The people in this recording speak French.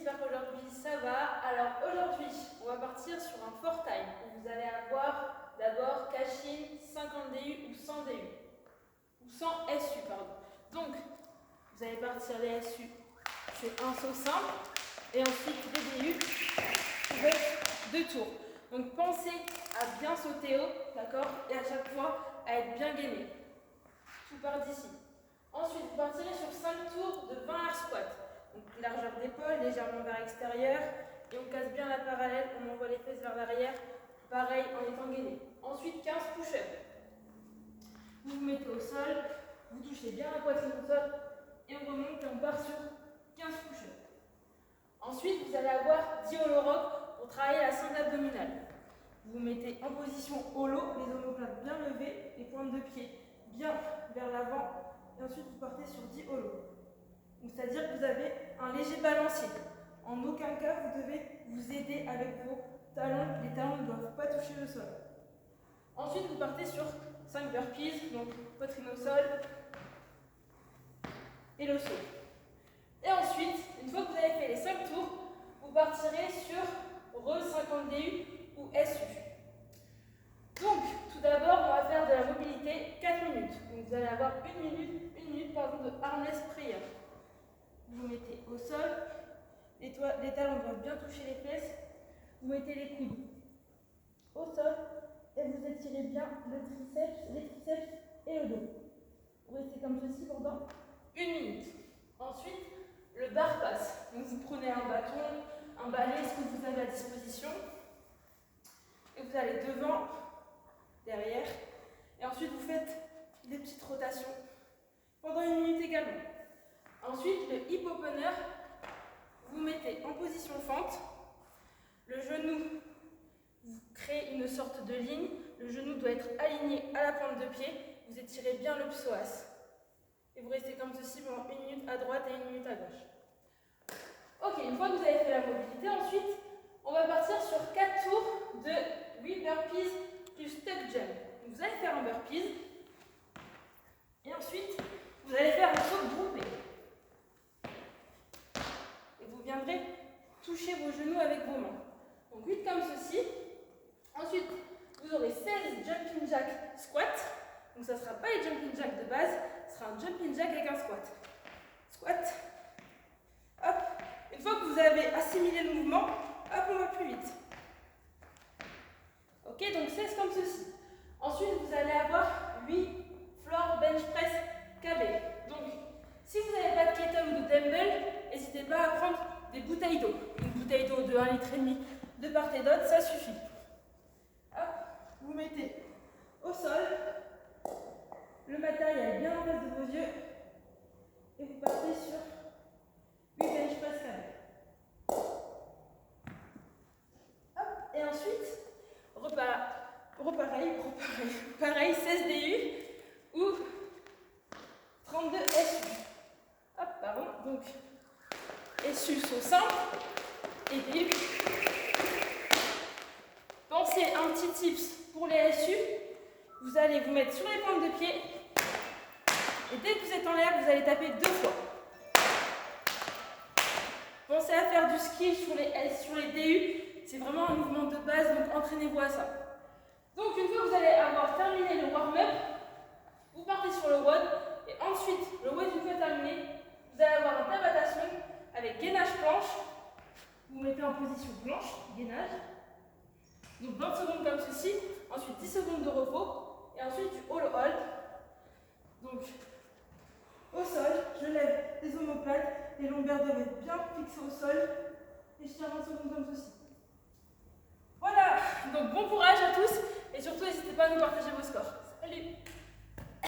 j'espère qu'aujourd'hui ça va. Alors aujourd'hui, on va partir sur un fort time où vous allez avoir d'abord Cashin 50 DU ou 100 DU. Ou 100 SU, pardon. Donc, vous allez partir les SU sur un saut simple et ensuite les DU avec 2 tours. Donc pensez à bien sauter haut, d'accord, et à chaque fois à être bien gainé. Tout part d'ici. Ensuite, vous partirez sur 5 tours de 20 air squat. Donc largeur d'épaule, légèrement vers l'extérieur, et on casse bien la parallèle, on envoie les fesses vers l'arrière, pareil en étant gainé. Ensuite, 15 push-ups. Vous vous mettez au sol, vous touchez bien la poitrine au sol, et on remonte et on part sur 15 push-ups. Ensuite, vous allez avoir 10 holo rock pour travailler la sangle abdominale. Vous vous mettez en position holo, les omoplates bien levées, les pointes de pied bien vers l'avant, et ensuite vous partez sur 10 holo. C'est-à-dire que vous avez un léger balancier. En aucun cas, vous devez vous aider avec vos talons. Les talons ne doivent pas toucher le sol. Ensuite, vous partez sur 5 burpees, donc poitrine au sol et le saut. Et ensuite, une fois que vous avez fait les 5 tours, vous partirez sur roll 50 DU ou SU. Donc, tout d'abord, on va faire de la mobilité 4 minutes. Donc, vous allez avoir 1 minute de harness prayer. Vous vous mettez au sol, les talons doivent bien toucher les fesses, vous mettez les coudes au sol et vous étirez bien les triceps et le dos. Vous restez comme ceci pendant 1 minute. Ensuite, le bar pass. Donc vous prenez un bâton, un balai, ce que vous avez à disposition, et vous allez devant, derrière, et ensuite vous faites des petites rotations pendant 1 minute également. Ensuite, le hip opener, vous mettez en position fente, le genou, vous créez une sorte de ligne, le genou doit être aligné à la pointe de pied, vous étirez bien le psoas. Et vous restez comme ceci pendant 1 minute à droite et 1 minute à gauche. Ok, une fois que vous avez fait la mobilité, ensuite, on va partir sur 4 tours de 8 burpees plus step jump. Donc, vous allez faire un burpees, et ensuite, vous allez faire un saut groupé. Vous viendrez toucher vos genoux avec vos mains. Donc 8 comme ceci. Ensuite, vous aurez 16 jumping jack squat. Donc ça ne sera pas les jumping jack de base, ce sera un jumping jack avec un squat. Squat. Hop. Une fois que vous avez assimilé le mouvement, hop, on va plus vite. Ok, donc 16 comme ceci. Ensuite, vous allez avoir 8 floor bench press KB. Donc, si vous n'avez pas de kettle ou de dumbbell, n'hésitez pas à prendre des bouteilles d'eau. Une bouteille d'eau de 1,5 litre de part et d'autre, ça suffit. Hop, vous mettez au sol, le matériel bien en face de vos yeux, et vous partez sur 8 bench press carré. Hop, et ensuite, pareil, 16 DU ou 32 SU. Hop, pardon, donc SU saut simple et DU. Pensez un petit tips pour les SU. Vous allez vous mettre sur les pointes de pied et dès que vous êtes en l'air, vous allez taper 2 fois. Pensez à faire du ski sur les DU. C'est vraiment un mouvement de base, donc entraînez-vous à ça. Donc une fois que vous allez avoir terminé le warm-up, vous partez sur le WOD et ensuite, le WOD une fois terminé, vous allez avoir un Tabata swing avec gainage planche. Vous mettez en position planche, gainage. Donc 20 secondes comme ceci, ensuite 10 secondes de repos et ensuite du holo hold. Donc au sol, je lève les omoplates, les lombaires doivent être bien fixées au sol et je tiens 20 secondes comme ceci. Voilà, donc bon courage à tous et surtout n'hésitez pas à nous partager vos